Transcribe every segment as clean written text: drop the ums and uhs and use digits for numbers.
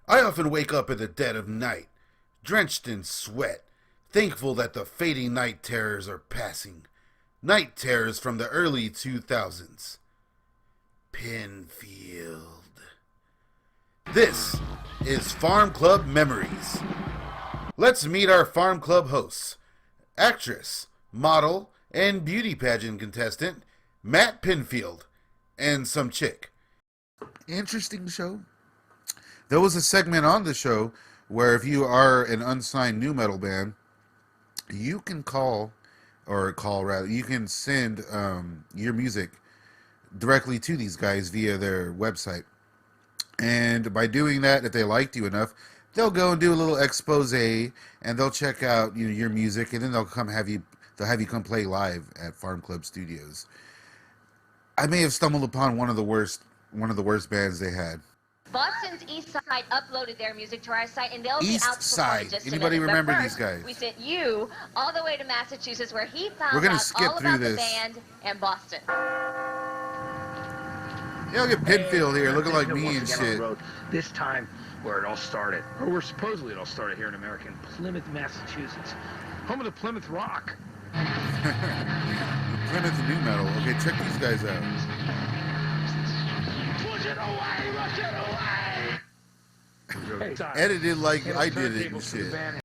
I often wake up in the dead of night, drenched in sweat, thankful that the fading night terrors are passing. Night terrors from the early 2000s. Pinfield. This is Farm Club Memories. Let's meet our Farm Club hosts. Actress, model, and beauty pageant contestant, Matt Pinfield, and some chick. Interesting show. There was a segment on the show where if you are an unsigned nu metal band, you can you can send your music directly to these guys via their website. And by doing that, if they liked you enough, they'll go and do a little expose and they'll check out your music, and then they'll have you come play live at Farm Club Studios. I may have stumbled upon one of the worst bands they had. Boston's East Side uploaded their music to our site, and they'll be East out to Side. perform in just Anybody a minute. remember But these first, guys? We sent you all the way to Massachusetts, where he We're found gonna out skip all through about the this. band and Boston. Yeah, look at Pinfield here, looking like me and Once again on shit. the road, this time where it all started, or where supposedly it all started here in America, in Plymouth, Massachusetts, home of the Plymouth Rock. Plymouth nu metal. Okay, check these guys out. Push it away, rush it away. Hey, sorry. Edited like Handle I did it and turntables for the shit. band.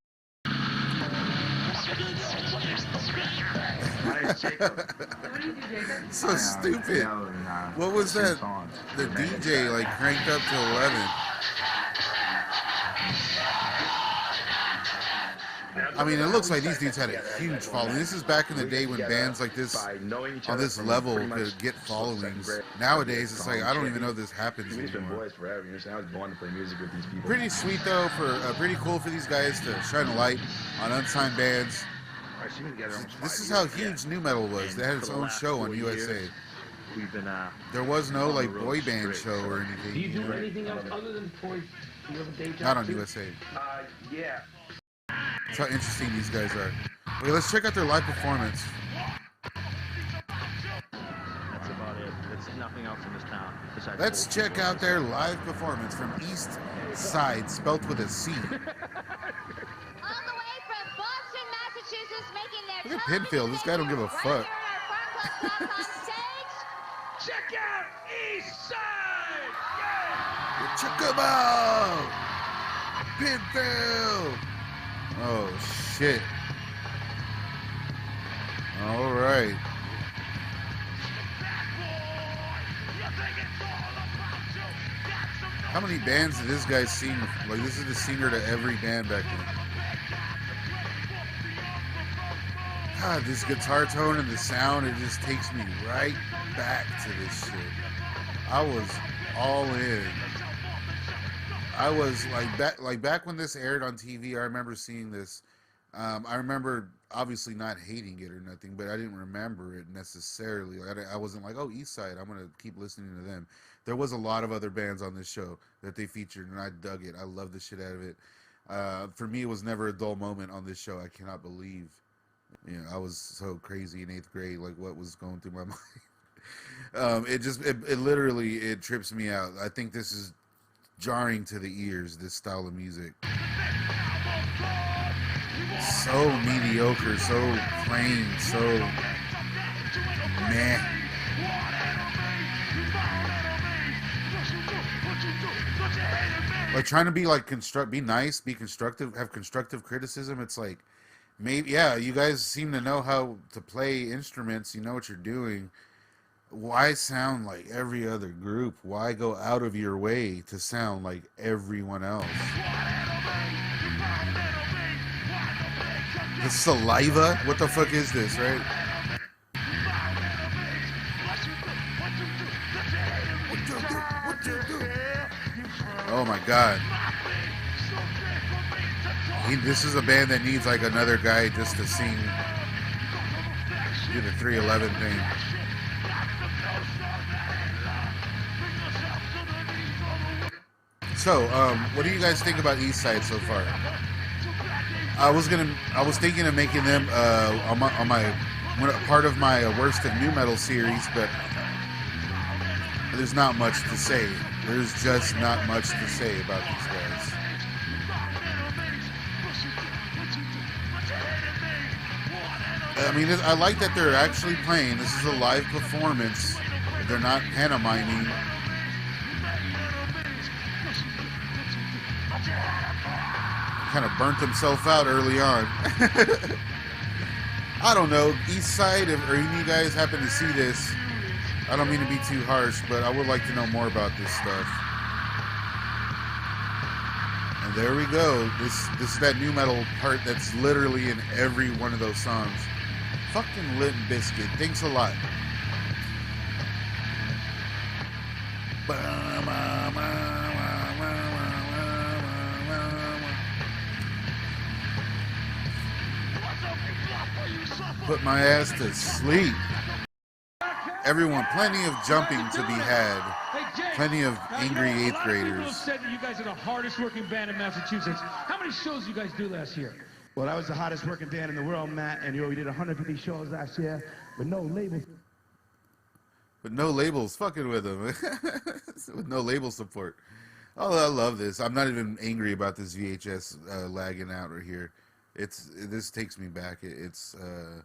My name's Jacob. So stupid. What was that? The DJ like cranked up to 11. I mean, it looks like these dudes had a huge following. This is back in the day when bands like this on this level could get followings. Nowadays, it's like I don't even know this happens We've been anymore. boys forever. I was born to play music with these people. Pretty sweet though, pretty cool for these guys to shine a light on unsigned bands. This is how huge nu metal was. They had its own show on USA. We've been, There was no like boy band show or anything. do you do anything else other than play? Do you have a day job? Not on too? USA. Yeah. That's how interesting these guys are. Okay, let's check out their live performance. That's about it. There's nothing else in this town. Let's check out their live performance from East Side, spelt with a C. All the way from Boston, Massachusetts, making their Look at Pinfield. This guy don't give a right fuck. here at our Farmclub stage. Check out East Side! Yeah! Check them out! Pinfield! Oh, shit. All right. How many bands did this guy sing? Like, this is the singer to every band back then. God, this guitar tone and the sound, it just takes me right back to this shit. I was all in. I was back when this aired on TV. I remember seeing this. I remember obviously not hating it or nothing, but I didn't remember it necessarily. I wasn't like, oh, East Side, I'm gonna keep listening to them. There was a lot of other bands on this show that they featured, and I dug it. I loved the shit out of it. For me, it was never a dull moment on this show. I cannot believe, I was so crazy in 8th grade. Like, what was going through my mind? It literally trips me out. I think this is jarring to the ears, this style of music. So mediocre, so plain, so meh. Like trying to be like be nice, be constructive, have constructive criticism. It's like, maybe, yeah, you guys seem to know how to play instruments. You know what you're doing. Why sound like every other group? Why go out of your way to sound like everyone else? The saliva? What the fuck is this, right? Oh my god. This is a band that needs like another guy just to sing, do the 311 thing. So, what do you guys think about East Side so far? I was thinking of making them on my part of my worst of nu metal series, but there's not much to say. There's just not much to say about these guys. I mean, I like that they're actually playing. This is a live performance. They're not pantomiming. Kind of burnt himself out early on. I don't know, East Side, or any of you guys happen to see this, I don't mean to be too harsh, but I would like to know more about this stuff. And there we go. This is that new metal part that's literally in every one of those songs. Fucking Limp Bizkit. Thanks a lot. Put my ass to sleep. Everyone, plenty of jumping to be had. Plenty of angry 8th graders. Said that you guys are the hardest working band in Massachusetts. How many shows did you guys do last year? Well, that was the hottest working band in the world, Matt, and we did 150 shows last year with no labels. With no labels, fucking with them. With no label support. Oh, I love this. I'm not even angry about this VHS lagging out right here. This takes me back. It's a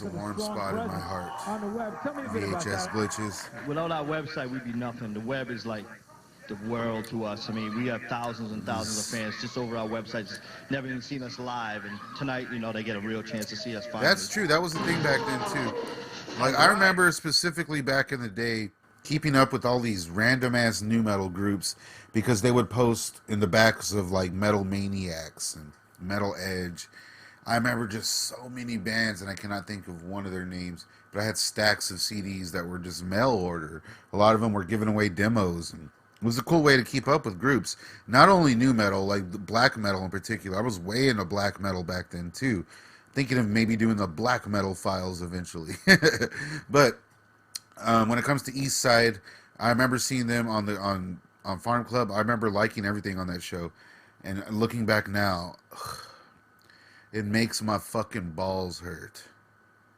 warm spot in my heart. On the web, tell me a bit about VHS that. glitches. Without our website, we'd be nothing. The web is like the world to us. I mean, we have thousands and thousands of fans just over our website, just never even seen us live. And tonight, they get a real chance to see us finally. That's true. That was the thing back then, too. Like, I remember specifically back in the day keeping up with all these random-ass new metal groups because they would post in the backs of, like, Metal Maniacs and Metal Edge. I remember just so many bands, and I cannot think of one of their names, but I had stacks of CDs that were just mail order. A lot of them were giving away demos, and it was a cool way to keep up with groups. Not only new metal, like black metal in particular. I was way into black metal back then, too. Thinking of maybe doing the black metal files eventually. But when it comes to East Side, I remember seeing them on Farm Club. I remember liking everything on that show. And looking back now, it makes my fucking balls hurt.